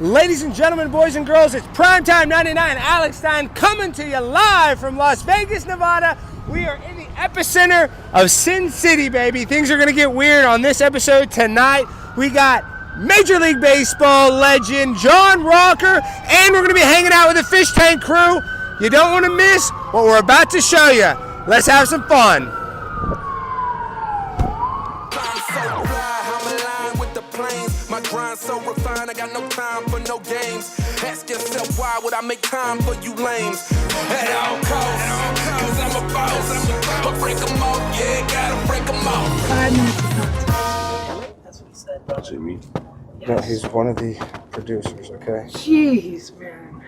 Ladies and gentlemen, boys and girls, it's Primetime 99. Alex Stein coming to you live from Las Vegas, Nevada. We are in the epicenter of Sin City, baby. Things are going to get weird on this episode tonight. We got Major League Baseball legend John Rocker, and we're going to be hanging out with the Fish Tank crew. You don't want to miss what we're about to show you. Let's have some fun. My grind so refined, I got no time for no games. Ask yourself, why would I make time for you lames? At all costs, cause I'm a boss. But break them off, yeah, gotta break them off. 5 minutes is not time. That's what he said. Jimmy? Yes. No, he's one of the producers, okay? Jeez, man.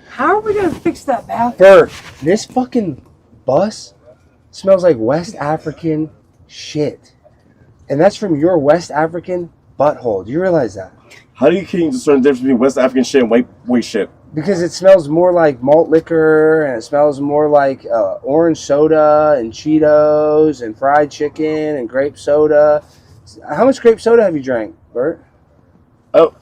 How are we gonna fix that bathroom? Burt, this fucking bus smells like West African shit. And that's from your West African butthole. Do you realize that? How do you can discern the difference between West African shit and white shit? Because it smells more like malt liquor, and it smells more like orange soda and Cheetos and fried chicken and grape soda. How much grape soda have you drank, Burt? Oh,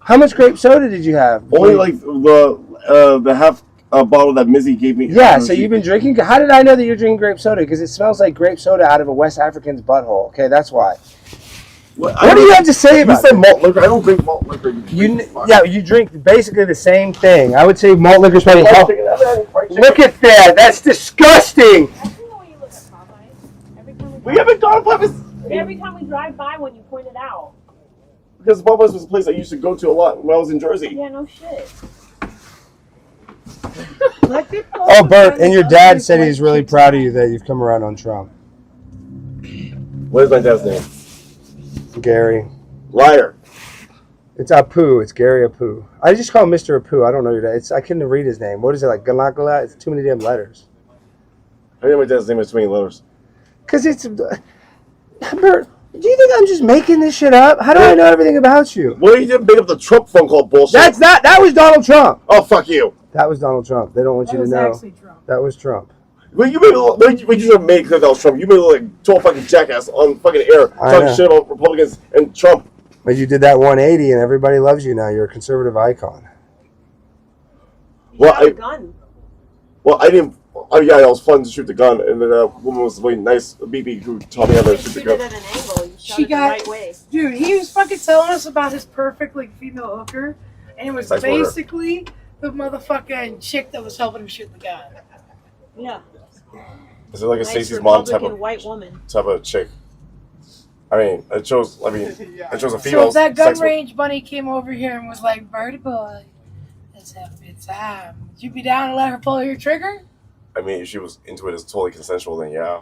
how much grape soda did you have? Only like the half bottle that Mizzy gave me. Yeah, so you've been drinking. How did I know that you're drinking grape soda? Because it smells like grape soda out of a West African's butthole. Okay, that's why. What do you have to say about it? You said malt liquor. I don't drink malt liquor. You drink basically the same thing. I would say malt liquor is probably Look at that. That's disgusting. We haven't gone to Popeyes. Every time we drive by when you point it out. Because Popeyes was a place I used to go to a lot when I was in Jersey. Yeah, no shit. Oh, Burt, and your dad said he's really proud of you that you've come around on Trump. What is my dad's name? Gary. Liar. It's Apu. It's Gary Apu. I just call him Mr. Apu. I don't know your dad. I couldn't read his name. What is it, like Galakala? It's too many damn letters. I think my dad's name is too many letters. Because it's... Burt, do you think I'm just making this shit up? How do I know everything about you? Well, you didn't make up the Trump phone call bullshit. That was Donald Trump. Oh, fuck you. That was Donald Trump. They don't want you to know. That was Trump. Well, you made you just made it clear that was Trump. You made it look like total fucking jackass on fucking air talking shit about Republicans and Trump. But you did that 180 and everybody loves you now. You're a conservative icon. Well, a gun. Well, I didn't. Oh yeah, it was fun to shoot the gun, and then a woman was really nice, BB, who taught me how to shoot the gun. Shoot it at an angle. You shot it the right way. Dude, he was fucking telling us about his perfect like female hooker, and it was basically the motherfucking chick that was helping him shoot the gun. Yeah. Is it like a Stacey's mom type of white woman type of chick? I chose a female. So if that gun range bunny came over here and was like, "Birdie boy, let's have a good time," would you be down to let her pull your trigger? I mean, if she was into it, it's totally consensual, then yeah.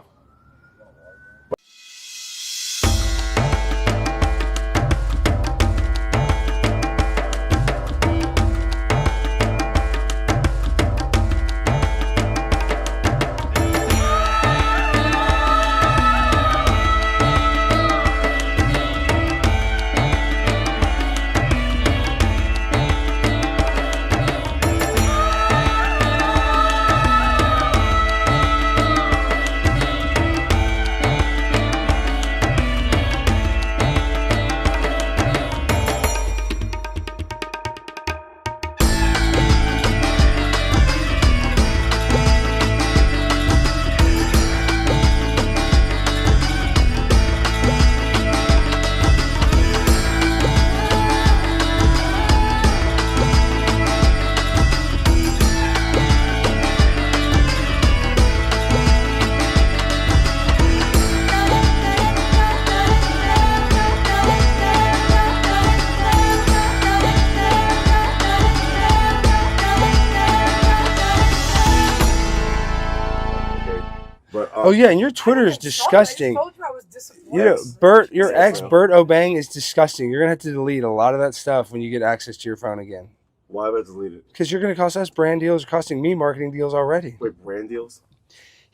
Oh yeah, and your Twitter is disgusting. I told you I was disappointed. You know, Burt, your ex, Burt Obang, is disgusting. You're gonna have to delete a lot of that stuff when you get access to your phone again. Why have I deleted it? Because you're gonna cost us brand deals, costing me marketing deals already. Wait, brand deals?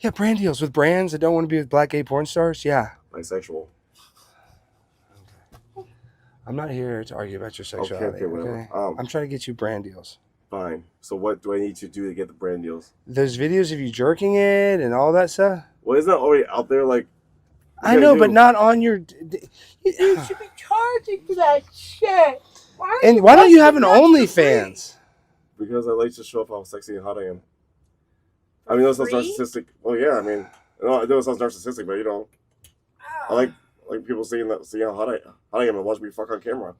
Yeah, brand deals with brands that don't want to be with black gay porn stars. Yeah. Bisexual. I'm not here to argue about your sexuality. Okay, whatever. I'm trying to get you brand deals. Fine. So what do I need to do to get the brand deals? Those videos of you jerking it and all that stuff. Well, isn't that already out there? Like, I know, but not on your. You should be charging for that shit. Why are And why don't you have an OnlyFans? Because I like to show off how sexy and hot I am. I mean, that sounds narcissistic. Well, yeah, I mean, no, I know it sounds narcissistic, but you know, I like people seeing how hot I am and watch me fuck on camera.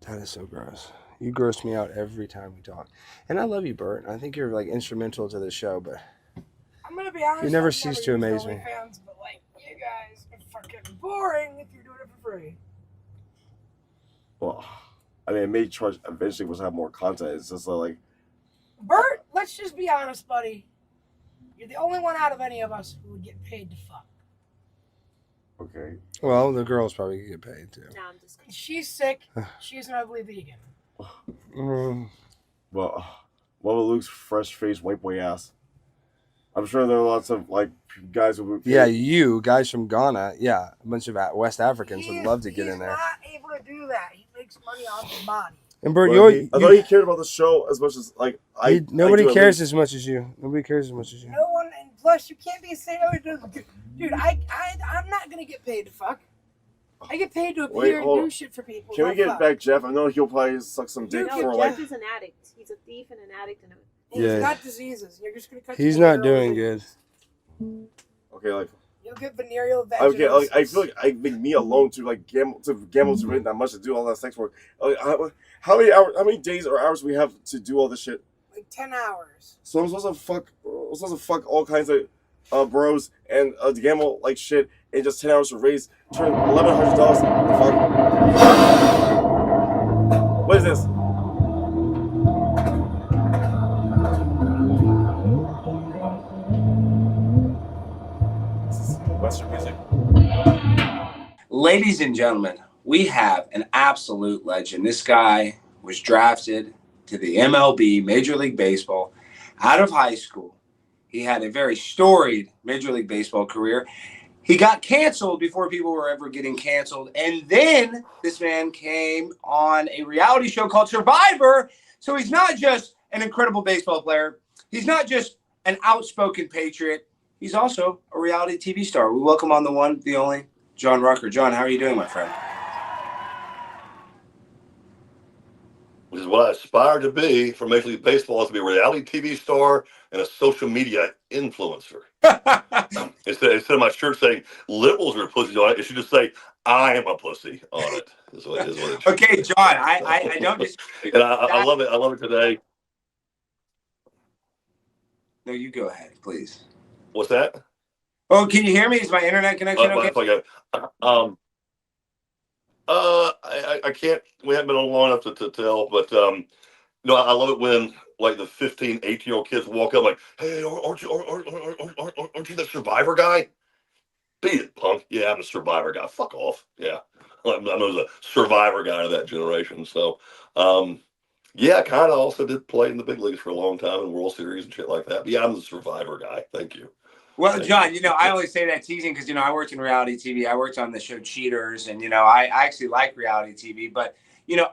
That is so gross. You gross me out every time we talk. And I love you, Burt. I think you're like instrumental to the show, but I'm gonna be honest. you never cease to amaze me. Fans, but like you guys are fucking boring if you're doing it for free. Well, I mean, it may charge eventually was have more content. It's just like Burt, let's just be honest, buddy. You're the only one out of any of us who would get paid to fuck. okay. Well, the girls probably could get paid too. No, I'm just kidding. She's sick. She's an ugly vegan. Well, what with Luke's fresh-faced white boy ass? I'm sure there are lots of like guys who. Yeah, you guys from Ghana. Yeah, a bunch of West Africans would love to get in there. He's not able to do that. He makes money off his body. And Burt, I thought he cared about the show as much as like nobody cares as much as you. Nobody cares as much as you. No one, and plus you can't be saying, dude, I'm not gonna get paid to fuck. I get paid to appear and do shit for people. Can we get back Jeff? I know he'll probably suck some dick for like. Jeff is an addict. He's a thief and an addict and He's got diseases. You're just gonna cut. He's not doing good. Okay, like. You'll get venereal vaginosis. Okay, like, I feel like I make me alone to like gamble to really that much to do all that sex work. How many hours? How many days or hours we have to do all this shit? Like 10 hours. So I'm supposed to fuck all kinds of bros and gamble like shit in just 10 hours to turn $1,100 to fuck. What is this? Western music. Ladies and gentlemen, we have an absolute legend. This guy was drafted to the MLB, Major League Baseball, out of high school. He had a very storied Major League Baseball career. He got canceled before people were ever getting canceled. And then this man came on a reality show called Survivor. So he's not just an incredible baseball player. He's not just an outspoken patriot. He's also a reality TV star. We welcome on the one, the only, John Rucker. John, how are you doing, my friend? Which is what I aspire to be for Major League Baseball, is to be a reality TV star and a social media influencer. Instead of my shirt saying liberals are pussies on it, it should just say I am a pussy on it. Is what it should. Okay, John, I don't just. And I love it. I love it today. No, you go ahead, please. What's that? Oh, can you hear me? Is my internet connection okay? I can't. We haven't been on long enough to tell, but I love it when like the 15, 18-year-old kids walk up like, "Hey, aren't you the Survivor guy?" Beat it, punk. Yeah, I'm the Survivor guy. Fuck off. Yeah, I'm the Survivor guy of that generation. So, yeah, I kind of also did play in the big leagues for a long time in World Series and shit like that. But yeah, I'm the Survivor guy. Thank you. Well, John, I always say that teasing because, I worked in reality TV. I worked on the show Cheaters, and, I actually like reality TV. But,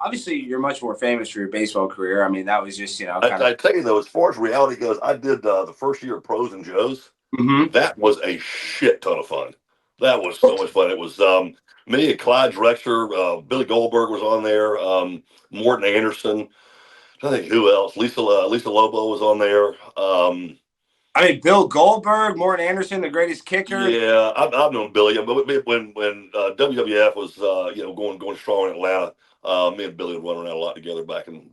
obviously you're much more famous for your baseball career. I mean, that was just, I tell you, though, as far as reality goes, I did the first year of Pros and Joes. Mm-hmm. That was a shit ton of fun. That was so much fun. It was me and Clyde Drexler, Billy Goldberg was on there, Morton Anderson. I think who else? Lisa Lobo was on there. Bill Goldberg, Morton Anderson, the greatest kicker. Yeah, I've known Billy, but when WWF was going strong in Atlanta, me and Billy would run around a lot together back in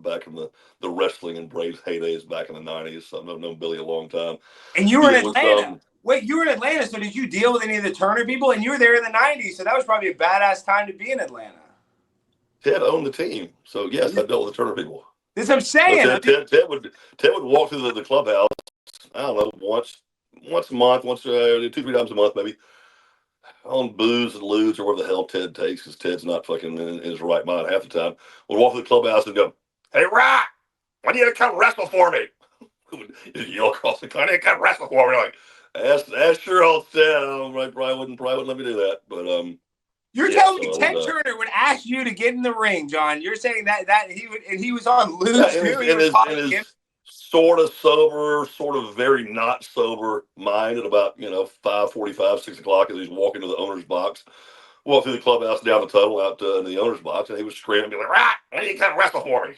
the wrestling and Braves heydays back in the 90s. So I've known Billy a long time. And you were in Atlanta. Wait, you were in Atlanta, so did you deal with any of the Turner people? And you were there in the 90s, so that was probably a badass time to be in Atlanta. Ted owned the team, so yes, I dealt with the Turner people. That's what I'm saying. Ted would walk through the clubhouse. I don't know, once a month, 2-3 times a month, maybe, on booze and lewds or whatever the hell Ted takes, because Ted's not fucking in his right mind half the time. Would walk through the clubhouse and go, "Hey, Rock, when you come wrestle for me?" He'd yell across the country, "Come wrestle for me!" Like, that's your old Ted. I probably wouldn't let me do that, but You're telling me Ted Turner would ask you to get in the ring, John? You're saying that he would, and he was on lewds too. In his sort of sober, sort of very not sober mind at about 5:45, 6 o'clock as he's walking to the owner's box, walked through the clubhouse, down the tunnel, out in the owner's box, and he was screaming, like, "Right, I need to come wrestle for me."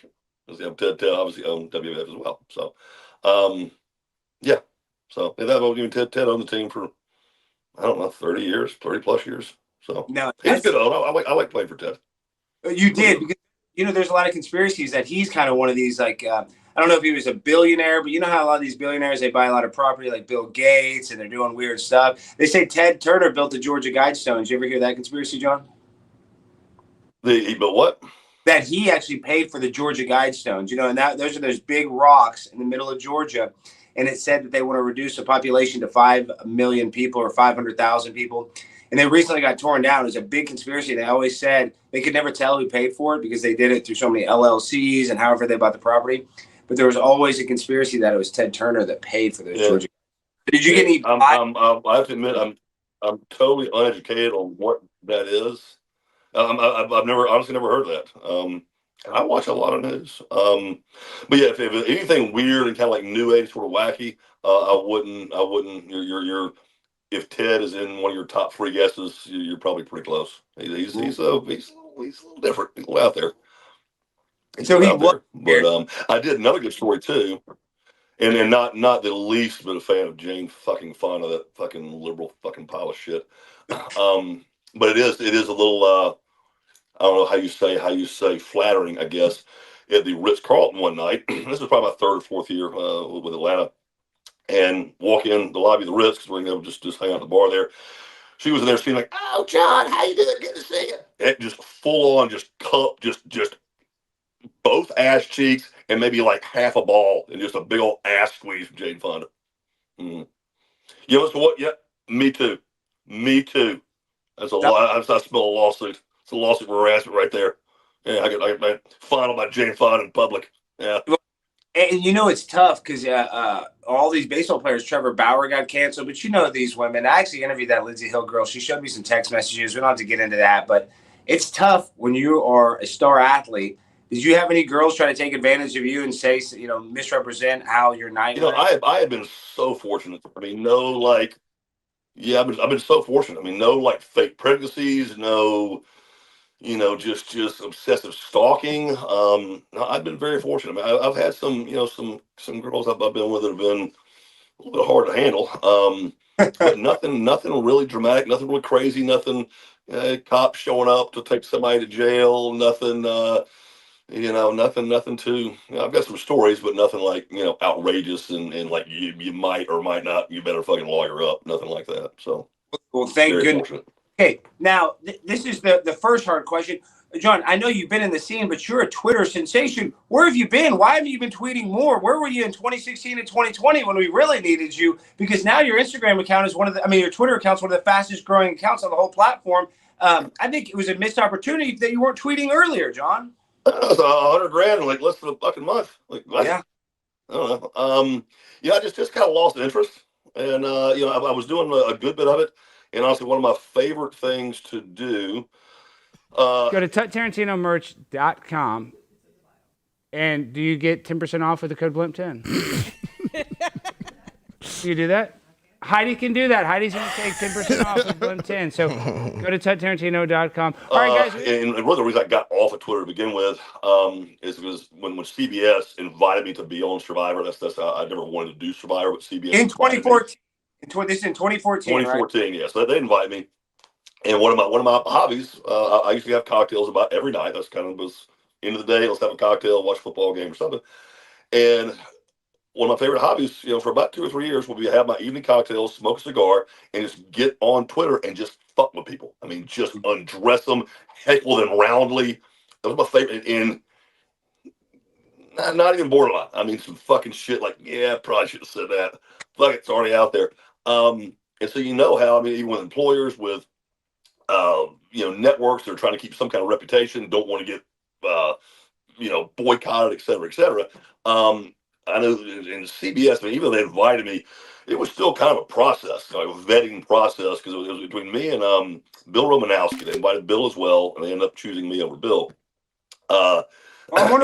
Because Ted obviously owned WWF as well. So, yeah. So and that even Ted owned the team for, I don't know, 30 plus years. So No, he's good. I like playing for Ted. you did, because there's a lot of conspiracies that he's kind of one of these, like, I don't know if he was a billionaire, but you know how a lot of these billionaires, they buy a lot of property, like Bill Gates, and they're doing weird stuff. They say Ted Turner built the Georgia Guidestones. You ever hear that conspiracy, John? He built what? That he actually paid for the Georgia Guidestones, and those are those big rocks in the middle of Georgia. And it said that they want to reduce the population to 5 million people or 500,000 people. And they recently got torn down. It was a big conspiracy. They always said they could never tell who paid for it because they did it through so many LLCs and however they bought the property. But there was always a conspiracy that it was Ted Turner that paid for those Georgia. Did you get any? I have to admit, I'm totally uneducated on what that is. I've honestly never heard that. I watch a lot of news. But yeah, if anything weird and kind of like new age sort of wacky, I wouldn't. You're if Ted is in one of your top 3 guesses, you're probably pretty close. He's a little different. He's a little out there. So he was, but I did another good story too, and not the least bit a fan of Jane fucking Fonda, that fucking liberal fucking pile of shit. But it is a little I don't know how you say flattering, I guess. At the Ritz-Carlton one night, this is probably my 3rd or 4th year with Atlanta, and walk in the lobby of the Ritz because we're gonna just hang out at the bar there. She was in there, she's like, "Oh, John, how you doing? Good to see you." And just full on, just both ass cheeks and maybe like half a ball and just a big old ass squeeze from Jane Fonda. You know what? Yeah, me too. That's a lot. I smell a lawsuit. It's a lawsuit for harassment right there. Yeah, I get my final by Jane Fonda in public. Yeah. And it's tough because all these baseball players, Trevor Bauer got canceled, but these women. I actually interviewed that Lindsey Hill girl. She showed me some text messages. We don't have to get into that, but it's tough when you are a star athlete. Did you have any girls try to take advantage of you and say, misrepresent how your night went? I have been so fortunate. I mean, I've been so fortunate. I mean, no like fake pregnancies, no, just obsessive stalking. No, I've been very fortunate. I mean, I've had some girls I've been with that have been a little bit hard to handle. But nothing really dramatic, nothing really crazy, nothing, cops showing up to take somebody to jail, nothing, nothing too, I've got some stories, but nothing like, outrageous and like you might or might not, you better fucking lawyer up, nothing like that. So, well, thank goodness. Fortunate. Okay, now this is the first hard question. John, I know you've been in the scene, but you're a Twitter sensation. Where have you been? Why haven't you been tweeting more? Where were you in 2016 and 2020 when we really needed you? Because now your Instagram account is your Twitter account's one of the fastest growing accounts on the whole platform. I think it was a missed opportunity that you weren't tweeting earlier, John. That's $100,000 in like less than a fucking month. Like, yeah. I don't know. I just kind of lost interest, and I was doing a good bit of it, and honestly, one of my favorite things to do. Go to TarantinoMerch.com, and do you get 10% off with the code BLIMP10? You do that? Heidi can do that. Heidi's going to take 10% off with BLIMP10. So go to TutTarantino.com. All right, guys. And one of the reasons I got off of Twitter to begin with is because when CBS invited me to be on Survivor, that's how I never wanted to do Survivor, but CBS in 2014. This is in 2014. 2014, right? Yes. So they invite me, and one of my hobbies, I usually have cocktails about every night. That's kind of was end of the day. Let's have a cocktail, watch a football game or something, and one of my favorite hobbies, for about 2 or 3 years, will be to have my evening cocktails, smoke a cigar, and just get on Twitter and just fuck with people. I mean, just undress them, heckle them roundly. That was my favorite. And not even borderline. I mean, some fucking shit like, yeah, probably should have said that. Fuck, it's already out there. And so how, even with employers, with, networks that are trying to keep some kind of reputation, don't want to get, boycotted, et cetera, et cetera. I know in CBS, even though they invited me, it was still kind of a process, like a vetting process, because it was between me and Bill Romanowski. They invited Bill as well, and they ended up choosing me over Bill. And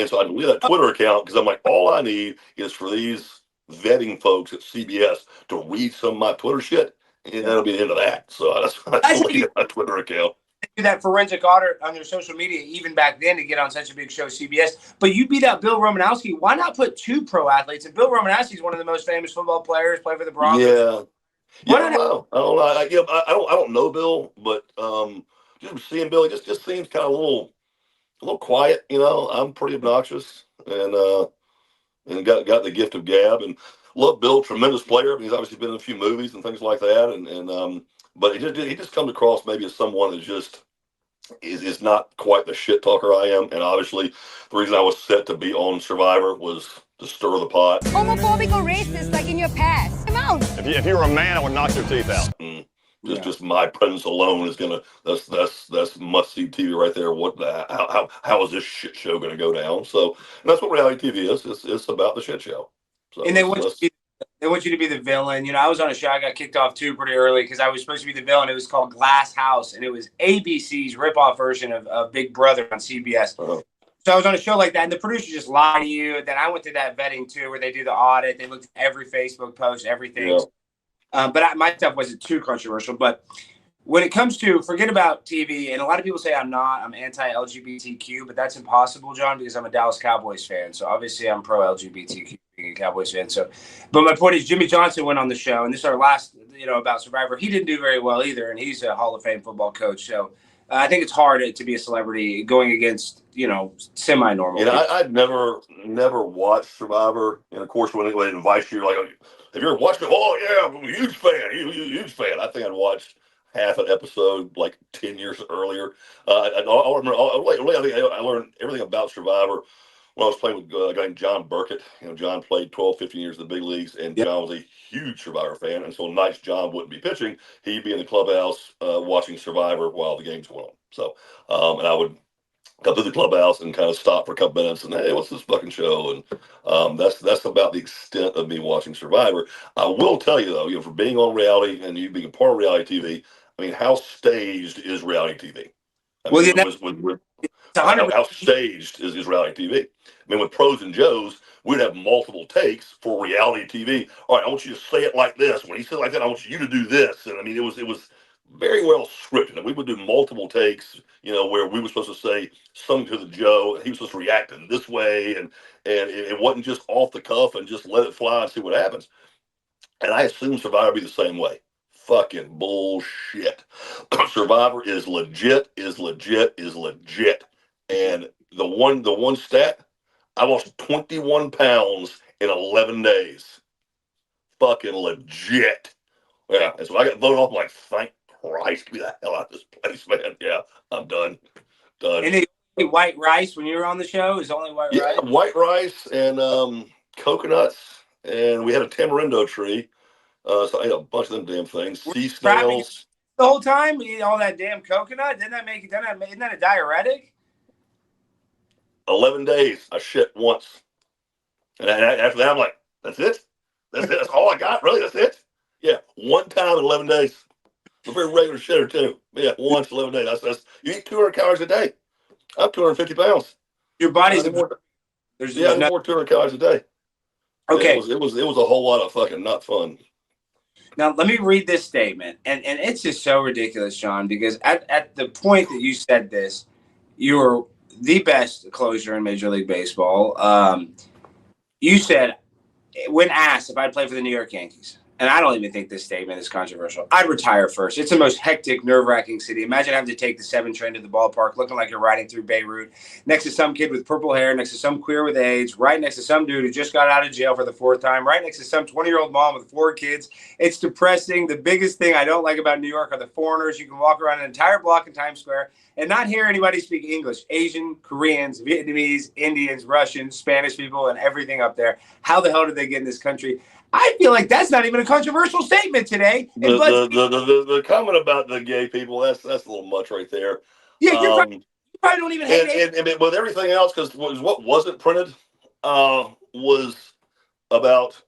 so I deleted that Twitter account because I'm like, all I need is for these vetting folks at CBS to read some of my Twitter shit, and that'll be the end of that. So that's why I deleted my Twitter account. do that forensic audit on their social media even back then to get on such a big show, CBS. But you beat out Bill Romanowski. Why not put 2 pro athletes? And Bill Romanowski is one of the most famous football players, played for the Broncos. Yeah. Why I don't know. I don't know Bill, but just seeing Bill, he just seems kind of a little quiet. I'm pretty obnoxious and got the gift of gab and love Bill, tremendous player. He's obviously been in a few movies and things like that, and but he just comes across maybe as someone that just is not quite the shit talker I am. And obviously, the reason I was set to be on Survivor was to stir the pot. Homophobic or racist, like in your past. Come on. If you were a man, I would knock your teeth out. Just my presence alone is gonna that's must see TV right there. How is this shit show gonna go down? So and that's what reality TV is. It's about the shit show. So and they want you to be the villain. I was on a show. I got kicked off too pretty early because I was supposed to be the villain. It was called Glass House, and it was ABC's ripoff version of Big Brother on CBS. Uh-huh. So I was on a show like that, and the producer just lied to you. Then I went through that vetting too, where they do the audit. They looked at every Facebook post, everything. Yeah. But my stuff wasn't too controversial. But when it comes to forget about TV, and a lot of people say I'm anti-LGBTQ, but that's impossible, John, because I'm a Dallas Cowboys fan. So obviously I'm pro-LGBTQ, being a Cowboys fan. So, but my point is, Jimmy Johnson went on the show, and this is our last, about Survivor. He didn't do very well either, and he's a Hall of Fame football coach. So I think it's hard to be a celebrity going against, semi-normal. I'd never watched Survivor, and of course when they invite you, like, have you ever watched it? Oh yeah, I'm a huge fan. Huge fan. I think I'd watched half an episode like 10 years earlier. I learned everything about Survivor when I was playing with a guy named John Burkett. John played 12, 15 years in the big leagues, and John was a huge Survivor fan. And so nights John wouldn't be pitching, he'd be in the clubhouse watching Survivor while the game's going on. So, and I would come to the clubhouse and kind of stop for a couple minutes and, hey, what's this fucking show? And that's about the extent of me watching Survivor. I will tell you though, for being on reality and you being a part of reality TV, how staged is reality TV? How staged is reality TV? With Pros and Joes, we'd have multiple takes for reality TV. All right, I want you to say it like this. When he said it like that, I want you to do this. And it was very well scripted. And we would do multiple takes, where we were supposed to say something to the Joe, and he was supposed to react in this way, and it wasn't just off the cuff and just let it fly and see what happens. And I assume Survivor would be the same way. Fucking bullshit. Survivor is legit. And the one stat, I lost 21 pounds in 11 days. Fucking legit. Yeah, and so I got voted off. Like, thank Christ, get me the hell out of this place, man. Yeah, I'm done. And the white rice when you were on the show is only white rice? Yeah, white rice and coconuts, and we had a tamarindo tree. So I ate a bunch of them damn things. Sea snails. The whole time you eat all that damn coconut? Isn't that a diuretic? 11 days. I shit once. And after that, I'm like, that's it? That's all I got? Really? That's it? Yeah, one time in 11 days. A very regular shitter, too. Yeah, once 11 days. That's you eat 200 calories a day. I'm 250 pounds. Your body's more 200 calories a day. Okay. It was a whole lot of fucking not fun. Now, let me read this statement. And it's just so ridiculous, John, because at the point that you said this, you were the best closer in Major League Baseball. You said, when asked if I'd play for the New York Yankees, and I don't even think this statement is controversial, I'd retire first. It's the most hectic, nerve-wracking city. Imagine having to take the 7 train to the ballpark, looking like you're riding through Beirut, next to some kid with purple hair, next to some queer with AIDS, right next to some dude who just got out of jail for the 4th time, right next to some 20-year-old mom with 4 kids. It's depressing. The biggest thing I don't like about New York are the foreigners. You can walk around an entire block in Times Square and not hear anybody speak English. Asian, Koreans, Vietnamese, Indians, Russians, Spanish people, and everything up there. How the hell did they get in this country? I feel like that's not even a controversial statement today. The comment about the gay people, that's a little much right there. Yeah, you probably don't even hate it. And with everything else, because what wasn't printed was about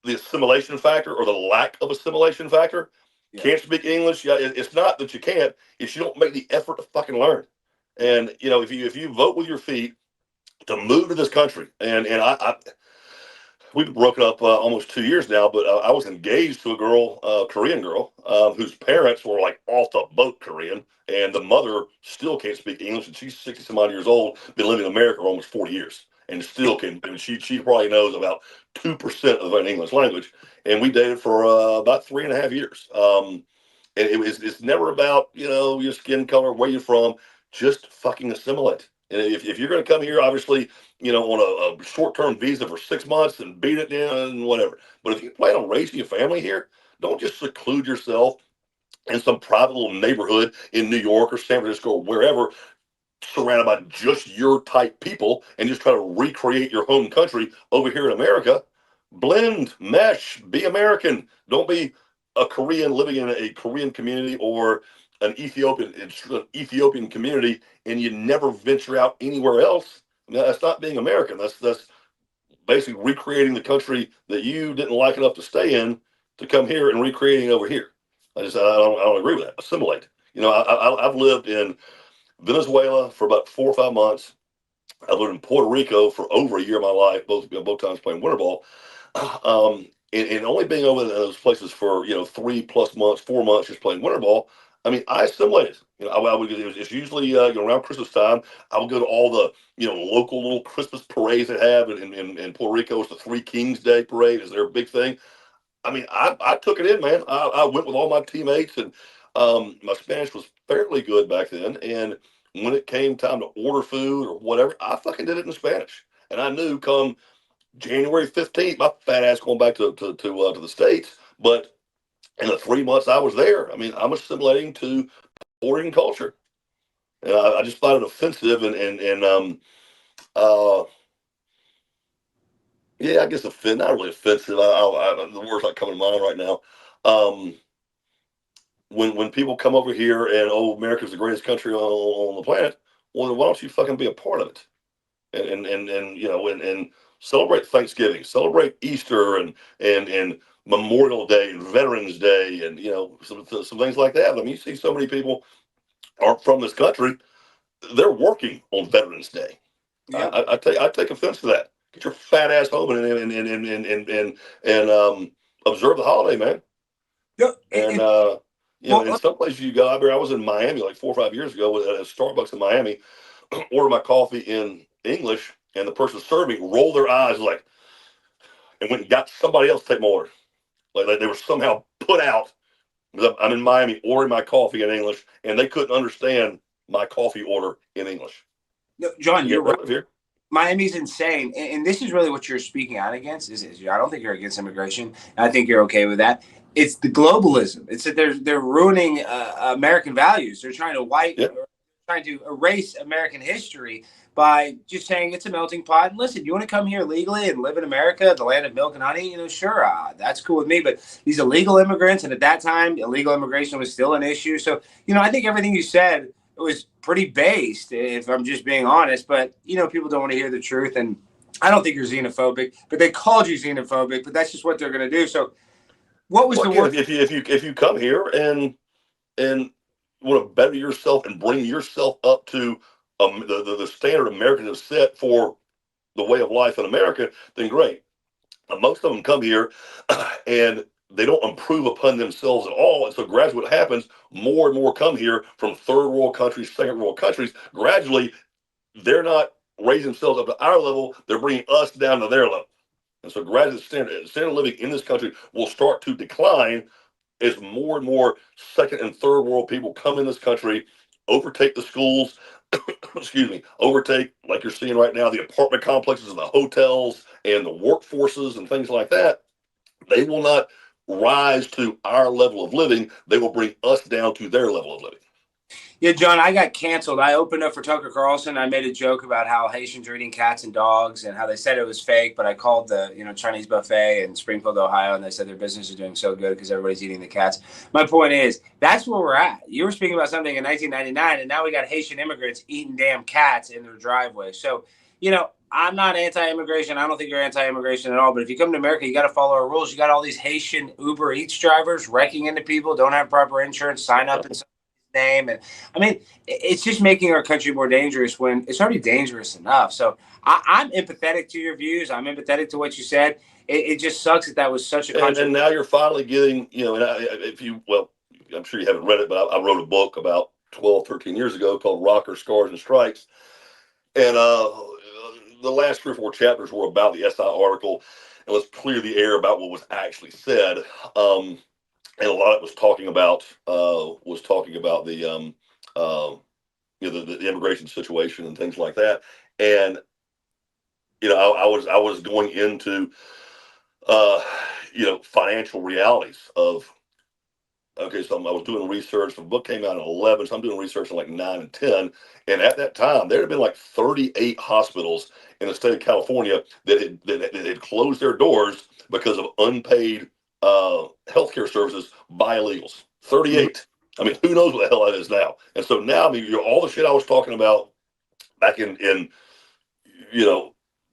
the assimilation factor or the lack of assimilation factor. Yeah. Can't speak English. Yeah, it's not that you can't. It's you don't make the effort to fucking learn. And if you vote with your feet to move to this country, and We've been broken up almost 2 years now, but I was engaged to a girl, Korean girl, whose parents were like off the boat Korean, and the mother still can't speak English, and she's 60 some odd years old, been living in America for almost 40 years, and still can. I mean, she probably knows about 2% of an English language, and we dated for about 3.5 years. And it's never about your skin color, where you're from, just fucking assimilate. And if you're going to come here, obviously, on a short-term visa for 6 months and beat it down and whatever. But if you plan on raising a family here, don't just seclude yourself in some private little neighborhood in New York or San Francisco or wherever, surrounded by just your type people, and just try to recreate your home country over here in America. Blend, mesh, be American. Don't be a Korean living in a Korean community or an Ethiopian community, and you never venture out anywhere else. Now, that's not being American. That's basically recreating the country that you didn't like enough to stay in to come here and recreating over here. I don't agree with that. Assimilate. I've lived in Venezuela for about 4 or 5 months. I lived in Puerto Rico for over a year of my life, both times playing winter ball. And only being over in those places for 3+ months, 4 months, just playing winter ball. I mean, I assimilated. I would. It's usually around Christmas time. I would go to all the local little Christmas parades they have in Puerto Rico. It's the Three Kings Day parade. Is their big thing. I mean, I took it in, man. I went with all my teammates, and my Spanish was fairly good back then. And when it came time to order food or whatever, I fucking did it in Spanish. And I knew come January 15th, my fat ass going back to the States. But in the 3 months I was there, I mean, I'm assimilating to Puerto Rican culture. And I just find it offensive and yeah, I guess not really offensive. The words not coming to mind right now. When people come over here and America's the greatest country on the planet, well, then why don't you fucking be a part of it? And celebrate Thanksgiving, celebrate Easter and Memorial Day and Veterans Day and some things like that. I mean, you see so many people aren't from this country, they're working on Veterans Day. Yeah. I take offense to that. Get your fat ass home and observe the holiday, man. Yeah, in some places you go. I was in Miami like 4 or 5 years ago at a Starbucks in Miami, ordered my coffee in English, and the person serving rolled their eyes and went and got somebody else to take my order. Like they were somehow put out. I'm in Miami ordering my coffee in English, and they couldn't understand my coffee order in English. No, John, you're right. Here. Miami's insane, and this is really what you're speaking out against. Is I don't think you're against immigration. I think you're okay with that. It's the globalism. It's that they're ruining American values. They're trying to trying to erase American history by just saying it's a melting pot. And listen, you want to come here legally and live in America, the land of milk and honey, sure, that's cool with me. But these illegal immigrants, and at that time, illegal immigration was still an issue. So, I think everything you said was pretty based, if I'm just being honest. But, people don't want to hear the truth. And I don't think you're xenophobic, but they called you xenophobic, but that's just what they're going to do. So what was the word? If you come here and want to better yourself and bring yourself up to the standard Americans have set for the way of life in America, then great. Most of them come here and they don't improve upon themselves at all. And so gradually what happens, more and more come here from third world countries, second world countries. Gradually, they're not raising themselves up to our level. They're bringing us down to their level. And so gradually the standard of living in this country will start to decline as more and more second and third world people come in this country, overtake the schools, overtake, like you're seeing right now, the apartment complexes and the hotels and the workforces and things like that. They will not rise to our level of living. They will bring us down to their level of living. Yeah, John, I got canceled. I opened up for Tucker Carlson. I made a joke about how Haitians are eating cats and dogs and how they said it was fake, but I called the Chinese buffet in Springfield, Ohio, and they said their business is doing so good because everybody's eating the cats. My point is, that's where we're at. You were speaking about something in 1999, and now we got Haitian immigrants eating damn cats in their driveway. So, I'm not anti-immigration. I don't think you're anti-immigration at all. But if you come to America, you got to follow our rules. You got all these Haitian Uber Eats drivers wrecking into people, don't have proper insurance, sign up and name. And I mean, it's just making our country more dangerous when it's already dangerous enough. So I'm empathetic to your views. I'm empathetic to what you said. It just sucks that was such a controversy. And now you're finally getting, and I'm sure you haven't read it, but I wrote a book about 12, 13 years ago called Rockers, Scars, and Strikes. And the last 3 or 4 chapters were about the SI article, and let's clear the air about what was actually said. And a lot of it was talking about the the immigration situation and things like that. And I was going into financial realities of, okay, so I was doing research. The book came out in 11, so I'm doing research in like 9 and 10. And at that time, there had been like 38 hospitals in the state of California that had closed their doors because of unpaid healthcare services by illegals. 38. I mean, who knows what the hell that is now? And so now, I mean, all the shit I was talking about back in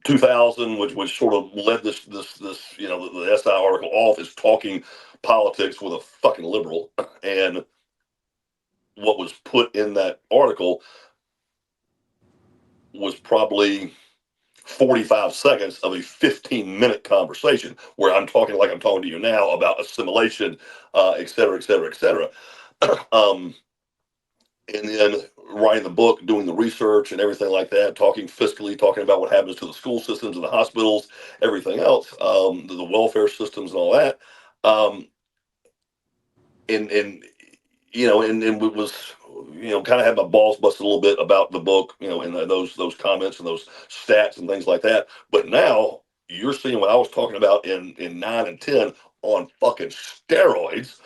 2000, which sort of led this the SI article off, is talking politics with a fucking liberal. And what was put in that article was probably 45 seconds of a 15-minute conversation where I'm talking like I'm talking to you now about assimilation, et cetera, et cetera, et cetera. And then writing the book, doing the research and everything like that, talking fiscally, talking about what happens to the school systems and the hospitals, everything else, the welfare systems and all that. And it was, kind of had my balls busted a little bit about the book, and those comments and those stats and things like that. But now you're seeing what I was talking about in 9 and 10 on fucking steroids.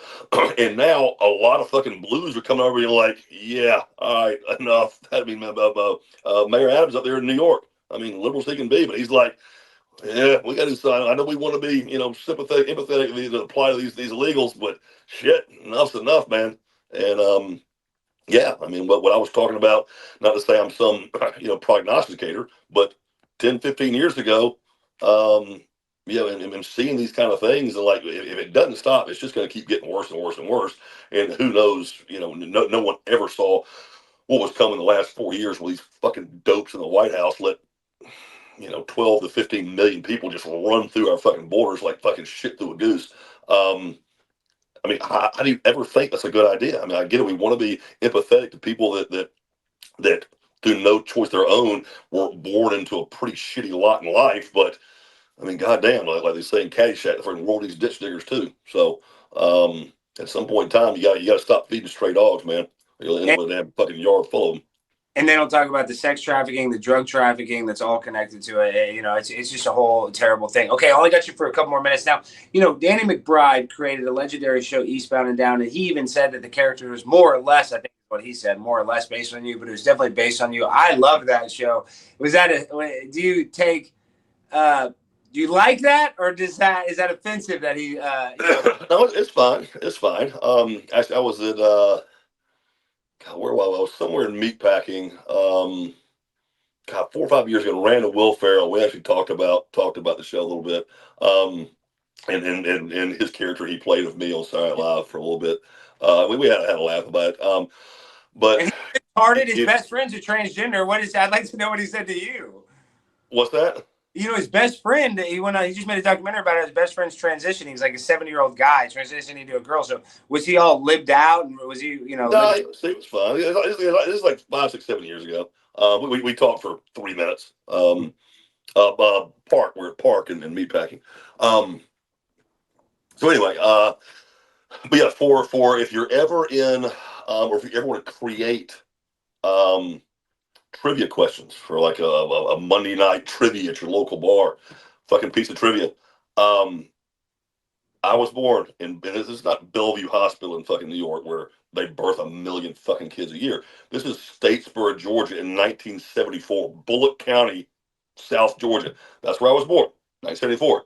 And now a lot of fucking blues are coming over and like, yeah, all right, enough. I mean, Mayor Adams up there in New York. I mean, liberals he can be, but he's like, yeah, we got to decide. I know we want to be, sympathetic, empathetic to apply to these illegals, but shit, enough's enough, man. And yeah, I mean, what I was talking about, not to say I'm some, prognosticator, but 10, 15 years ago, and seeing these kind of things, and like, if it doesn't stop, it's just going to keep getting worse and worse and worse. And who knows, no one ever saw what was coming the last 4 years when these fucking dopes in the White House let 12 to 15 million people just run through our fucking borders like fucking shit through a goose. I mean, how do you ever think that's a good idea? I mean, I get it. We want to be empathetic to people that through no choice of their own were born into a pretty shitty lot in life. But I mean, goddamn, like they say in Caddyshack, the fucking world needs ditch diggers too. So at some point in time, you got to stop feeding stray dogs, man. You'll end up with a damn fucking yard full of them. And they don't talk about the sex trafficking, the drug trafficking that's all connected to it. It's just a whole terrible thing. Okay, I only got you for a couple more minutes. Now, Danny McBride created a legendary show, Eastbound and Down, and he even said that the character was more or less, I think what he said, more or less based on you, but it was definitely based on you. I loved that show. Do you like that, or is that offensive that he? No, it's fine. It's fine. Actually, I was at where was I? I was somewhere in meatpacking. 4 or 5 years ago, Randall Will Ferrell. We actually talked about the show a little bit. And his character he played with me on Saturday Night Live for a little bit. We had a laugh about it. But and he retarded his best friends are transgender. I'd like to know what he said to you. What's that? His best friend, he just made a documentary about it. His best friend's transitioning. He's like a 70-year-old guy transitioning to a girl. So was he all lived out, and was he, No, it was fine. It was like 5, 6, 7 years ago. We talked for 3 minutes. We're at Park and meatpacking. So anyway, but yeah, for if you're ever in, or if you ever want to create, trivia questions for like a Monday night trivia at your local bar, fucking piece of trivia. I was born in, and this is not Bellevue Hospital in fucking New York where they birth 1 million fucking kids a year. This is Statesboro, Georgia in 1974, Bullock County, South Georgia. That's where I was born, 1974.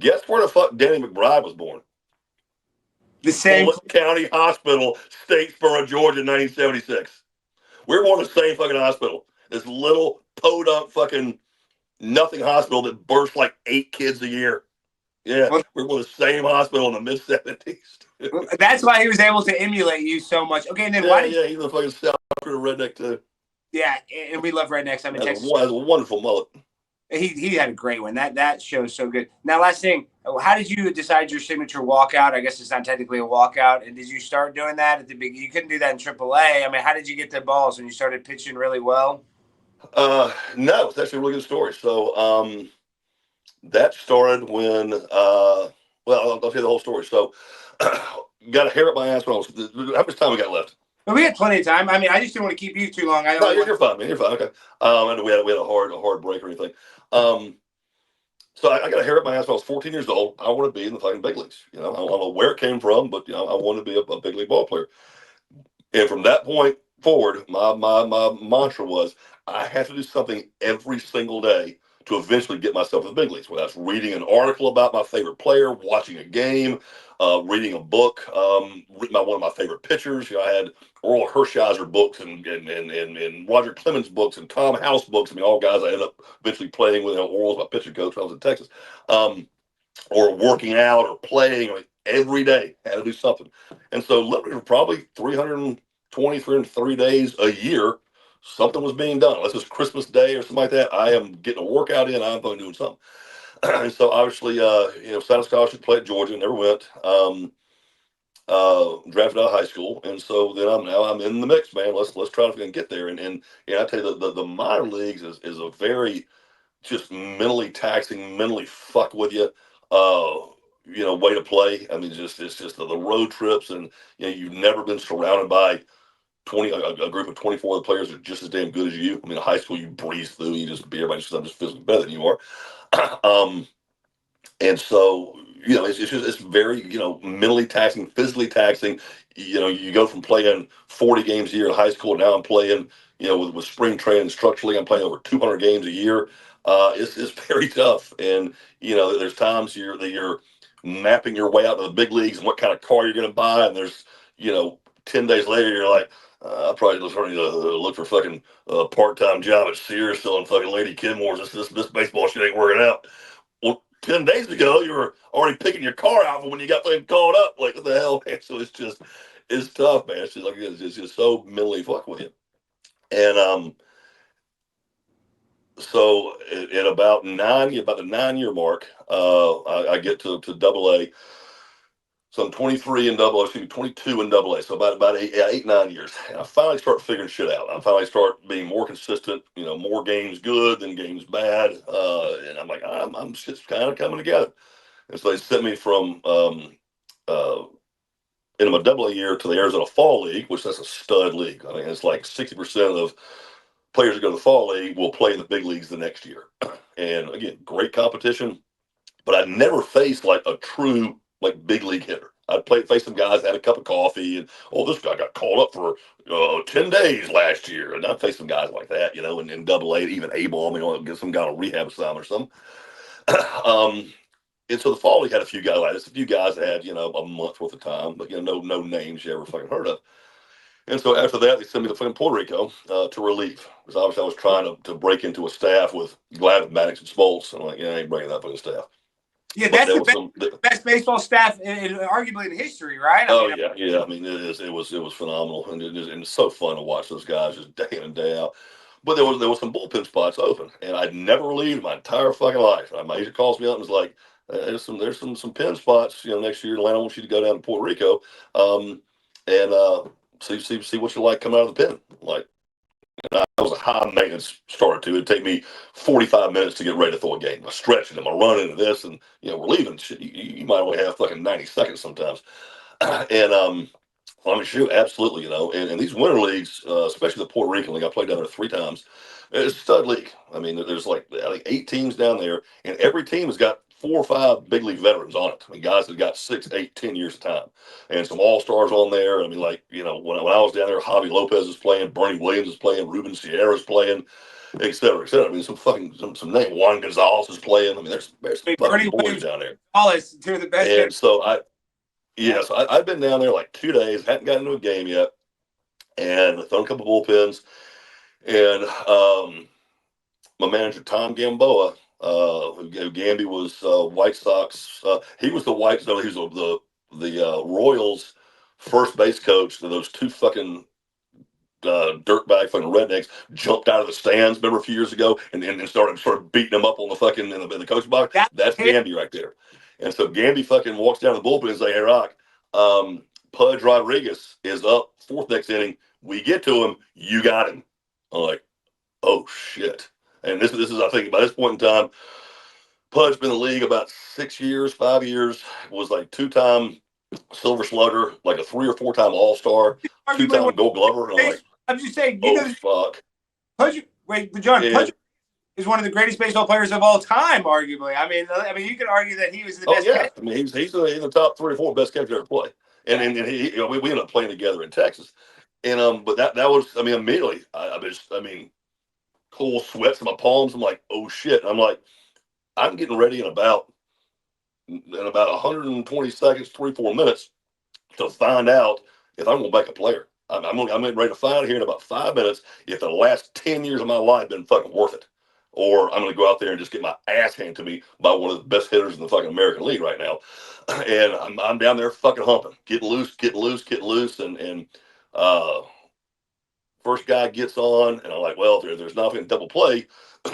Guess where the fuck Danny McBride was born? The same Bullock County Hospital, Statesboro, Georgia, 1976. We're born in the same fucking hospital. This little podunk fucking nothing hospital that births like 8 kids a year. Yeah, we're born in the same hospital in the mid-70s. That's why he was able to emulate you so much. Okay, and then why did he's a fucking South Dakota redneck too. Yeah, and we love rednecks. I'm in Texas. Has a wonderful mullet. He had a great one. That show is so good. Now, last thing, how did you decide your signature walkout? I guess it's not technically a walkout. And did you start doing that at the beginning? You couldn't do that in AAA. I mean, how did you get the balls when you started pitching really well? No, it's actually a really good story. So that started when well, I'll tell you the whole story. So got a hair up my ass when I was. How much time we got left? Well, we had plenty of time. I mean, I just didn't want to keep you too long. No, you're fine, man. You're fine. Okay. And we had a hard break or anything. So I got a hair up my ass when I was 14 years old. I want to be in the fucking big leagues. You know, I don't know where it came from, but I wanted to be a big league ball player. And from that point forward, my mantra was I have to do something every single day to eventually get myself to the big leagues. Whether that's reading an article about my favorite player, watching a game, reading a book, reading one of my favorite pitchers. I had Oral Hershiser books and Roger Clemens books and Tom House books. I mean, all guys I ended up eventually playing with. Oral was my pitching coach when I was in Texas. Or working out or playing. I mean, every day had to do something. And so literally for probably 320, 330 days a year, something was being done. Unless it's Christmas Day or something like that, I am getting a workout in. I'm doing something. And so obviously, signed a scholarship, played at Georgia, never went. Drafted out of high school, and so then I'm in the mix, man. Let's try to get there. And I tell you, the minor leagues is a very just mentally taxing, mentally fuck with you. Way to play. I mean, it's just the road trips, and you've never been surrounded by a group of 24 other players that are just as damn good as you. I mean, in high school you breeze through, everybody's just physically better than you are. And so it's very mentally taxing, physically taxing. You go from playing 40 games a year in high school, now I'm playing with spring training structurally, I'm playing over 200 games a year. It's very tough, and there's times that you're mapping your way out to the big leagues and what kind of car you're going to buy, and there's 10 days later you're like, I probably just starting to look for fucking part-time job at Sears selling fucking Lady Kenmore's. This baseball shit ain't working out. Well, 10 days ago you were already picking your car out for when you got fucking called up. Like, what the hell, man? So it's tough, man. It's just so mentally fuck with you. And so at about the 9-year mark, I get to AA. So I'm 23 in AA, 22 in AA. So about 9 years. And I finally start figuring shit out. I finally start being more consistent, more games good than games bad. And I'm like, I'm shit's kind of coming together. And so they sent me from in my AA year to the Arizona Fall League, which that's a stud league. I mean, it's like 60% of players that go to the Fall League will play in the big leagues the next year. And again, great competition, but I never faced like a true big league hitter. I'd face some guys, had a cup of coffee, and this guy got called up for 10 days last year. And I'd face some guys like that, in AA, even A-ball, get some guy on a rehab assignment or something. And so the Fall League had a few guys like this. A few guys that had, a month worth of time, but no names you ever fucking heard of. And so after that, they sent me to fucking Puerto Rico to relieve. Because obviously I was trying to break into a staff with Glavine, Maddox, and Smoltz. And I'm like, I ain't bringing that fucking staff. Yeah, that's the best baseball staff, arguably in history, right? Yeah. I mean, it was phenomenal, and it's so fun to watch those guys just day in and day out. But there was some bullpen spots open, and I'd never relieved my entire fucking life. My agent calls me up and was like, "There's some pen spots. Next year, Atlanta wants you to go down to Puerto Rico, and see what you like coming out of the pen." And I was a high maintenance starter too. It'd take me 45 minutes to get ready to throw a game. I'm stretching, I'm running and this, and relieving shit. You might only have fucking 90 seconds sometimes. And shoot, absolutely, And these winter leagues, especially the Puerto Rican league, I played down there 3 times. It's a stud league. I mean, there's I think 8 teams down there, and every team has got 4 or 5 big league veterans on it. I mean, guys that got 6, 8, 10 years of time, and some all-stars on there. I mean, when I was down there, Javi Lopez is playing, Bernie Williams is playing, Ruben Sierra's playing, et cetera, et cetera. I mean, some name, Juan Gonzalez is playing. I mean, there's fucking boys down there. Gonzalez, 2 of the best. And so I've been down there 2 days, hadn't gotten into a game yet, and thrown a couple of bullpens. And my manager, Tom Gamboa, Gamby was White Sox. He was the Royals first base coach, those two fucking dirtbag fucking rednecks jumped out of the stands, remember a few years ago, and started beating them up on the fucking in the coach box. That's Gamby right there. And so Gamby fucking walks down the bullpen and say, "Hey, Rock, Pudge Rodriguez is up fourth next inning. We get to him. You got him." I'm like, "Oh shit!" And this is I think by this point in time, Pudge been in the league about 5 years. Was like 2-time Silver Slugger, like a 3 or 4-time All-Star, 2-time Gold Glover. And I'm like, I'm just saying, fuck. Pudge, Pudge is one of the greatest baseball players of all time, arguably. I mean, you could argue that he was the best. Yeah. I mean, he's in the top 3 or 4 best catchers ever play. And he, we ended up playing together in Texas. And but that was, I mean, immediately, cool sweats in my palms. I'm like, oh shit. And I'm like, I'm getting ready in about 120 seconds, 3-4 minutes to find out if I'm going to back a player. I'm ready to find out here in about 5 minutes if the last 10 years of my life have been fucking worth it. Or I'm going to go out there and just get my ass handed to me by one of the best hitters in the fucking American League right now. And I'm down there fucking humping, getting loose. And first guy gets on, and I'm like, well, there's nothing double play.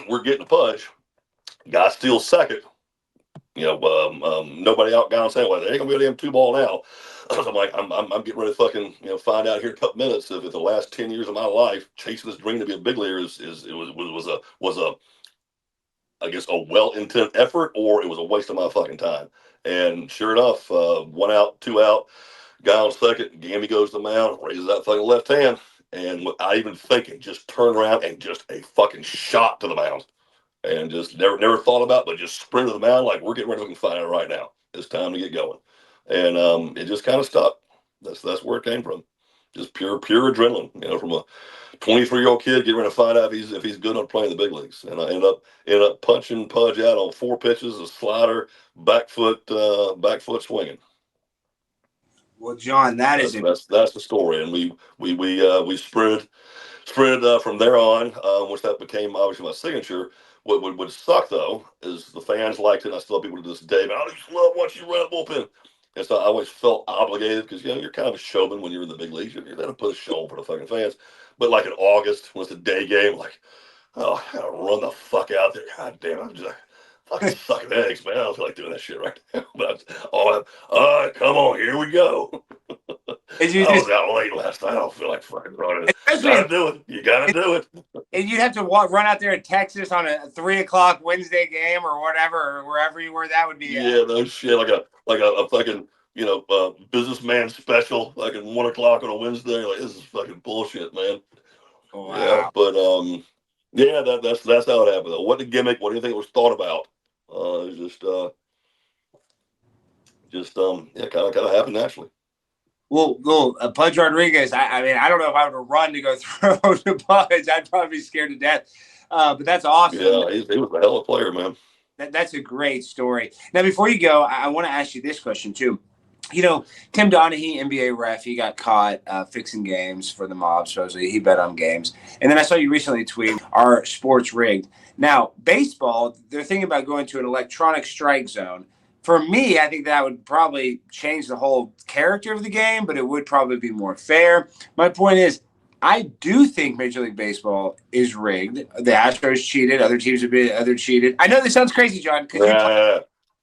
We're getting a Pudge. Guy steals second. Nobody out, guy on saying, well, there ain't gonna be a damn 2-ball now. So I'm like, I'm getting ready to fucking, find out here in a couple minutes if the last 10 years of my life chasing this dream to be a big leaguer was a I guess a well-intended effort or it was a waste of my fucking time. And sure enough, 1 out, 2 out, guy on second, Gamby goes to the mound, raises that fucking left hand, and without even thinking, just turned around and just a fucking shot to the mound. And just never thought about it, but just sprinted to the mound like we're getting ready to find out right now. It's time to get going. And it just kind of stuck. That's where it came from. Just pure adrenaline, from a 23-year-old kid getting ready to find out if he's good enough playing the big leagues. And I ended up punching Pudge out on 4 pitches, a slider, back foot swinging. Well, John, that's the story. And we sprinted from there on, which that became obviously my signature. What would suck though is the fans liked it. I still have people to this day, man, I just love watching you run a bullpen. And so I always felt obligated because you're kind of a showman when you're in the big leagues. You're going to put a show on for the fucking fans. But like in August, when it's a day game, like, oh, I gotta run the fuck out there. God damn, I'm just like fucking sucking eggs, man. I don't feel like doing that shit right now. But all right, come on, here we go. I was out late last night. I don't feel like fucking running it. You gotta do it. You gotta do it. And you'd have to run out there in Texas on a 3:00 Wednesday game or whatever, or wherever you were. That would be no shit. Like a fucking businessman special, like at 1:00 on a Wednesday. Like this is fucking bullshit, man. Oh, wow. Yeah, but that's how it happened. Though. What the gimmick? What do you think it was thought about? It was just kind of happened naturally. Well, Pudge Rodriguez. I mean, I don't know if I would run to go throw to Pudge. I'd probably be scared to death. But that's awesome. Yeah, he was a hell of a player, man. That's a great story. Now, before you go, I want to ask you this question too. Tim Donaghy, NBA ref, he got caught fixing games for the mob. Supposedly, he bet on games. And then I saw you recently tweet, "Our sports rigged." Now, baseball, they're thinking about going to an electronic strike zone. For me, I think that would probably change the whole character of the game, but it would probably be more fair. My point is, I do think Major League Baseball is rigged. The Astros cheated. Other teams have been cheated. I know this sounds crazy, John.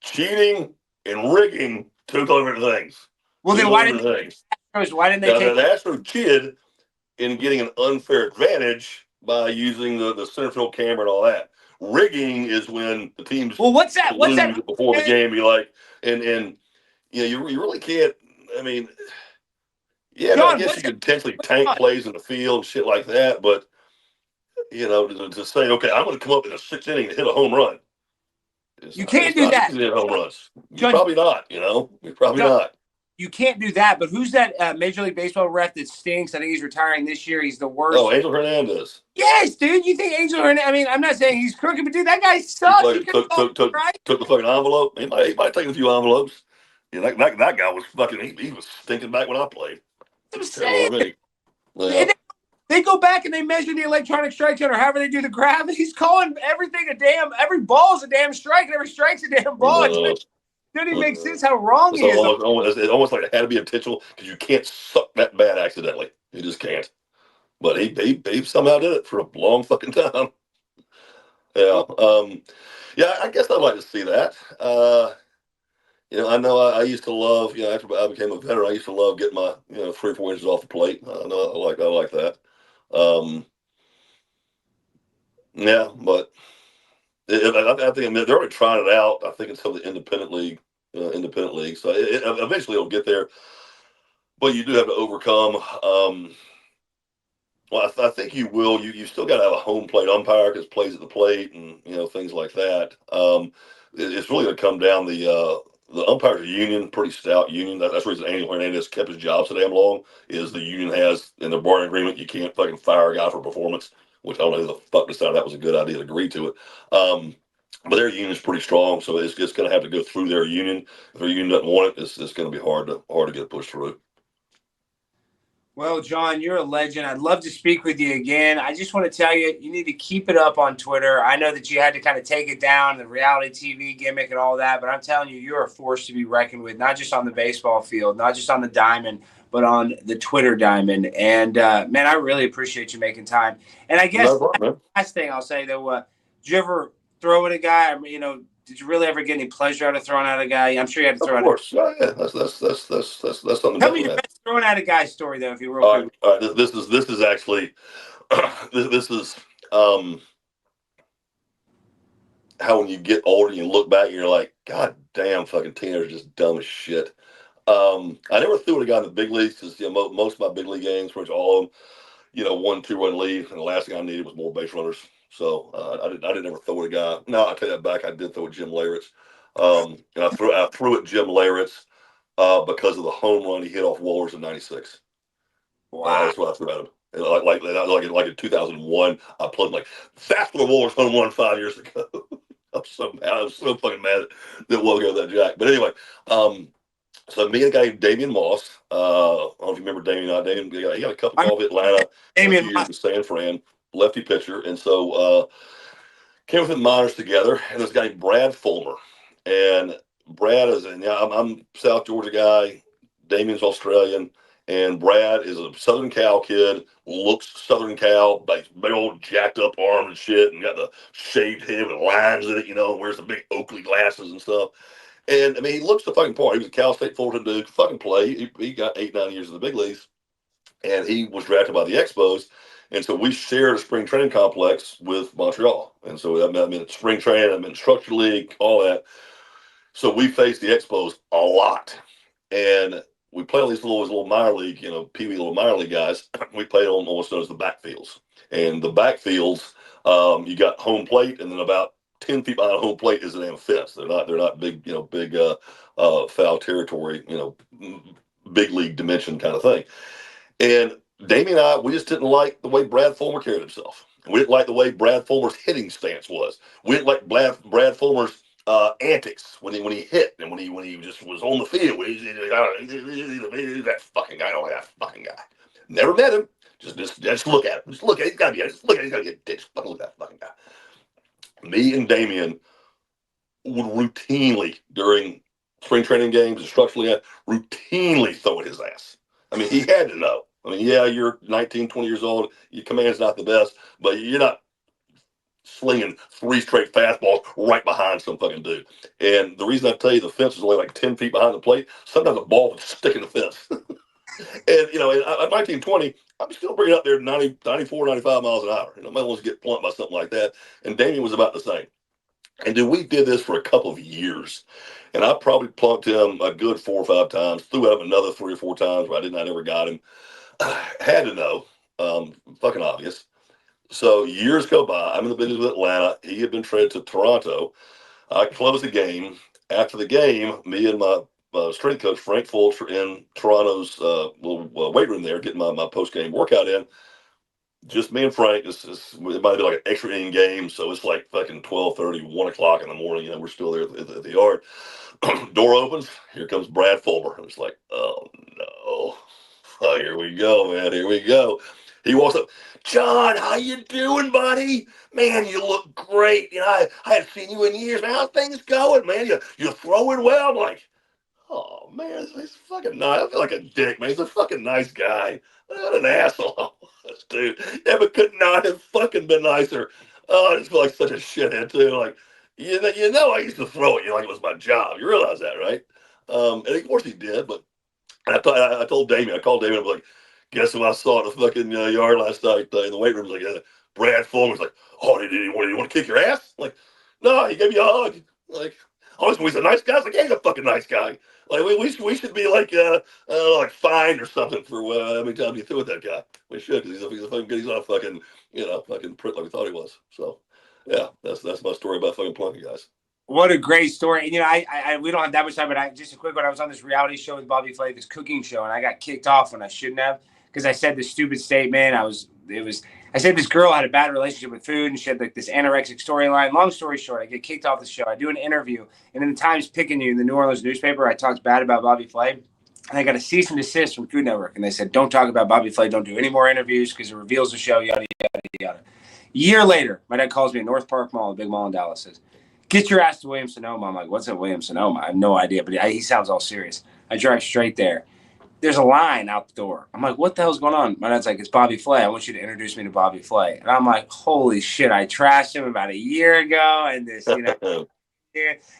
Cheating and rigging, two different things. Well, then why didn't they the Astros cheated in getting an unfair advantage by using the center field camera and all that. Rigging is when the teams what's that before the game be like and you really can't. I mean, John, I guess you could potentially tank plays in the field and shit like that, but to say, okay, I'm going to come up in a 6th inning to hit a home run. You can't do that. Hit home runs. You're probably not. You're probably not. You can't do that. But who's that Major League Baseball ref that stinks? I think he's retiring this year. He's the worst. Oh, Angel Hernandez. Yes, dude. You think Angel Hernandez? I mean, I'm not saying he's crooked, but dude, that guy sucks. Took the fucking envelope. He might take a few envelopes. Yeah, that guy was fucking. He was stinking back when I played. I'm saying. They go back and they measure the electronic strike zone or however they do the graph. He's calling everything every ball is a damn strike and every strike's a damn ball. Doesn't even make sense how wrong he is. It's almost like it had to be intentional because you can't suck that bad accidentally. You just can't. But he somehow did it for a long fucking time. Yeah. Yeah, I guess I'd like to see that. I know I used to love, after I became a veteran, I used to love getting my, 3 or 4 inches off the plate. I know I like that. Yeah, but I think they're already trying it out. I think in some of the independent leagues. So eventually it'll get there. But you do have to overcome. Well, I think you will. You still got to have a home plate umpire because plays at the plate and things like that. It's really going to come down the umpires union, pretty stout union. That's the reason Andy Hernandez kept his job so damn long. Is the union has in their bargaining agreement you can't fucking fire a guy for performance, which I don't know who the fuck decided that was a good idea to agree to it. But their union's pretty strong, so it's just going to have to go through their union. If their union doesn't want it, it's going to be hard to get pushed through. Well, John, you're a legend. I'd love to speak with you again. I just want to tell you, you need to keep it up on Twitter. I know that you had to kind of take it down, the reality TV gimmick and all that, but I'm telling you, you're a force to be reckoned with, not just on the baseball field, not just on the diamond, but on the Twitter diamond. And, man, I really appreciate you making time. And I guess last thing I'll say, though, did you ever throw at a guy? Did you really ever get any pleasure out of throwing out a guy? I'm sure you had to throw out. Of course, yeah. That's something. Tell me your best throwing out a guy story, though, if you real quick. All right. This is actually this is how when you get older, you look back, and you're like, God damn, fucking teenagers just dumb as shit. I never threw at a guy in the big leagues because most of my big league games, pretty much all of them, 1-2-run lead, and the last thing I needed was more base runners. So I didn't ever throw at a guy. No, I take that back. I did throw at Jim Leyritz. And I threw at Jim Leyritz because of the home run he hit off Wohlers in '96. Wow, that's what I threw at him. And like in 2001, I played that's the Wohlers home run 5 years ago. I'm so mad. I was so fucking mad that Will got that jack. But anyway, so me and a guy named Damian Moss. I don't know if you remember Damian. Damian, he got a couple of Atlanta. Damian Moss in San Fran. Lefty pitcher, and so came with the minors together, and this guy named Brad Fulmer, and Brad is, I'm South Georgia guy, Damien's Australian, and Brad is a Southern Cal kid, looks Southern Cal, like big old jacked up arm and shit, and got the shaved head with lines in it, wears the big Oakley glasses and stuff, and I mean he looks the fucking part. He was a Cal State Fullerton dude, fucking play. He got 8-9 years in the big leagues, and he was drafted by the Expos. And so we shared a spring training complex with Montreal. And so I'm in spring training, I'm in structure league, all that. So we faced the Expos a lot. And we played all these little minor league, pee-wee little minor league guys. We played on what's known as the backfields. And the backfields, you got home plate, and then about 10 feet behind home plate is an damn fence. They're not big, big foul territory, big league dimension kind of thing. And Damien and I, we just didn't like the way Brad Fulmer carried himself. We didn't like the way Brad Fulmer's hitting stance was. We didn't like Brad Fulmer's antics when he hit and when he just was on the field. That fucking guy, I don't like that fucking guy. Never met him. Just look at him. Just look at him. He's gotta get ditched. Fucking look at that fucking guy. Me and Damien would routinely during spring training games and structurally routinely throw at his ass. I mean, he had to know. I mean, yeah, you're 19, 20 years old. Your command's not the best, but you're not slinging 3 straight fastballs right behind some fucking dude. And the reason I tell you the fence is only like 10 feet behind the plate, sometimes the ball would stick in the fence. And, at 19, 20, I'm still bringing up there 90, 94, 95 miles an hour. I might want to get plunked by something like that. And Damien was about the same. And we did this for a couple of years. And I probably plunked him a good 4 or 5 times, threw at him another 3 or 4 times where I never got him. Had to know, fucking obvious. So years go by. I'm in the business with Atlanta. He had been traded to Toronto. I closed the game. After the game, me and my strength coach, Frank Fultz, were in Toronto's little weight room there, getting my post-game workout in. Just me and Frank. It might be like an extra inning game, so it's like fucking 12:30, 1 o'clock in the morning. We're still there at the yard. Door opens. Here comes Brad Fulmer. I was like, oh, no. Oh, here we go, man. Here we go. He walks up, John, how you doing, buddy? Man, you look great. You know, I hadn't seen you in years. Man, how's things going, man? You're throwing well. I'm like, oh man, he's fucking nice. I feel like a dick, man. He's a fucking nice guy. What an asshole, this dude. Yeah, but could not have fucking been nicer. Oh, I just feel like such a shithead too. Like, you know, I used to throw it. You know, like it was my job. You realize that, right? And of course he did. But I told Damien. I called Damien. I was like, guess who I saw in the fucking yard last night in the weight room? Like Brad Fulmer was like, oh, did you want to kick your ass? I'm like, no, he gave me a hug. Like, oh, he's a nice guy. I was like, yeah, he's a fucking nice guy. Like we should be like fined or something for how many times you threw at that guy. We should, because he's not a fucking fucking prick like we thought he was. So yeah, that's my story about fucking plunking guys. What a great story. And, you know, I we don't have that much time, but just a quick one. I was on this reality show with Bobby Flay, this cooking show, and I got kicked off when I shouldn't have, because I said this stupid statement. I said this girl had a bad relationship with food, and she had like this anorexic storyline. Long story short, I get kicked off the show. I do an interview, and in the Times Picayune, the New Orleans newspaper, I talked bad about Bobby Flay, and I got a cease and desist from Food Network, and they said, don't talk about Bobby Flay, don't do any more interviews because it reveals the show, yada, yada, yada. A year later, my dad calls me at North Park Mall, a big mall in Dallas, says, get your ass to Williams-Sonoma. I'm like, what's at Williams-Sonoma? I have no idea, but he sounds all serious. I drive straight there. There's a line out the door. I'm like, what the hell's going on? My dad's like, it's Bobby Flay. I want you to introduce me to Bobby Flay. And I'm like, holy shit, I trashed him about a year ago. And this,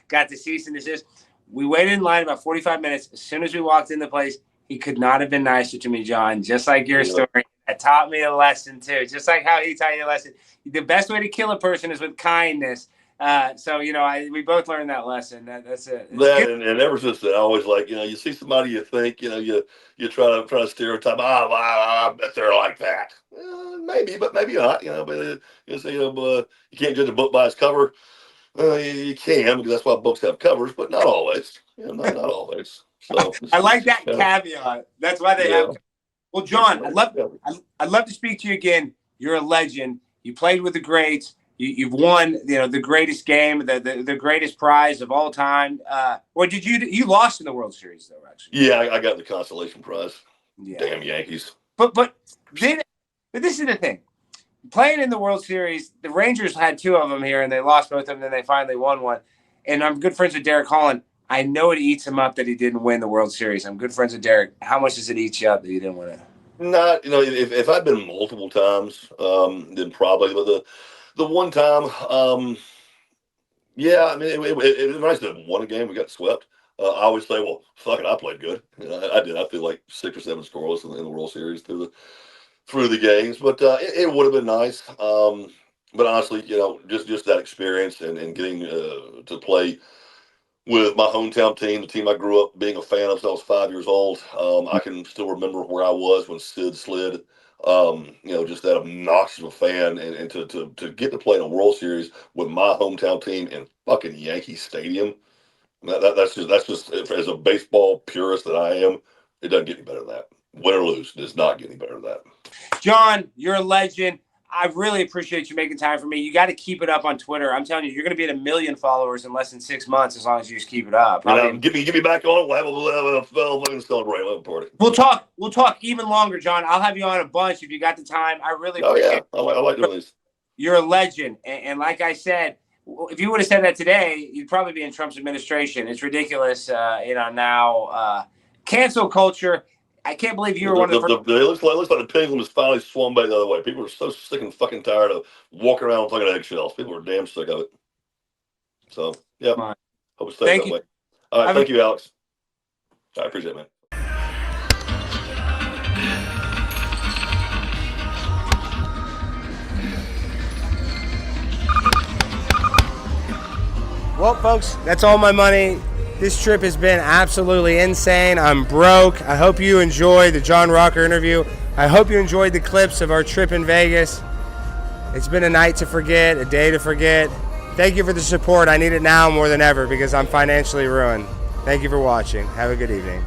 got the cease and desist. We waited in line about 45 minutes. As soon as we walked in the place, he could not have been nicer to me, John, just like your story. That taught me a lesson, too, just like how he taught you a lesson. The best way to kill a person is with kindness. So, you know, we both learned that lesson. That's it. And ever since then, I always like, you know, you see somebody you think, you know, you try to stereotype, I bet they're like that. Maybe, but maybe not, you know, but you can't judge a book by its cover. You can, because that's why books have covers, but not always. You know, not always. So I like that caveat. That's why they have. Well, John, I'd love to speak to you again. You're a legend. You played with the greats. You've won, you know, the greatest game, the greatest prize of all time. Or did you lost in the World Series though? Actually, yeah, I got the consolation prize. Yeah. Damn Yankees. But this is the thing. Playing in the World Series, the Rangers had two of them here, and they lost both of them. Then they finally won one. And I'm good friends with Derek Holland. I know it eats him up that he didn't win the World Series. I'm good friends with Derek. How much does it eat you up that you didn't win it? Not, you know, if I'd been multiple times, then probably. But the one time, yeah, I mean, it was nice to have won a game. We got swept. I always say, well, fuck it, I played good. You know, I did. I feel like 6 or 7 scoreless in the World Series through the games. But it would have been nice. But honestly, you know, just that experience and getting to play with my hometown team, the team I grew up being a fan of since I was 5 years old. I can still remember where I was when Sid slid. You know, just that obnoxious of a fan, and to get to play in a World Series with my hometown team in fucking Yankee Stadium. That's just as a baseball purist that I am, it doesn't get any better than that. Win or lose, it does not get any better than that. John, you're a legend. I really appreciate you making time for me. You got to keep it up on Twitter. I'm telling you, you're going to be at 1 million followers in less than 6 months as long as you just keep it up. Give me back on. We'll have a celebrate. We'll have a party. We'll talk even longer, John. I'll have you on a bunch if you got the time. I really appreciate it. I like doing this. You're a legend. And like I said, if you would have said that today, you'd probably be in Trump's administration. It's ridiculous, now. Cancel culture. I can't believe you were one of the first. It looks like the pendulum has finally swung back the other way. People are so sick and fucking tired of walking around playing eggshells. People are damn sick of it. So, yeah. Hope it stays that way. All right. Thank you, Alex. I appreciate it, man. Well, folks, that's all my money. This trip has been absolutely insane. I'm broke. I hope you enjoyed the John Rocker interview. I hope you enjoyed the clips of our trip in Vegas. It's been a night to forget, a day to forget. Thank you for the support. I need it now more than ever because I'm financially ruined. Thank you for watching. Have a good evening.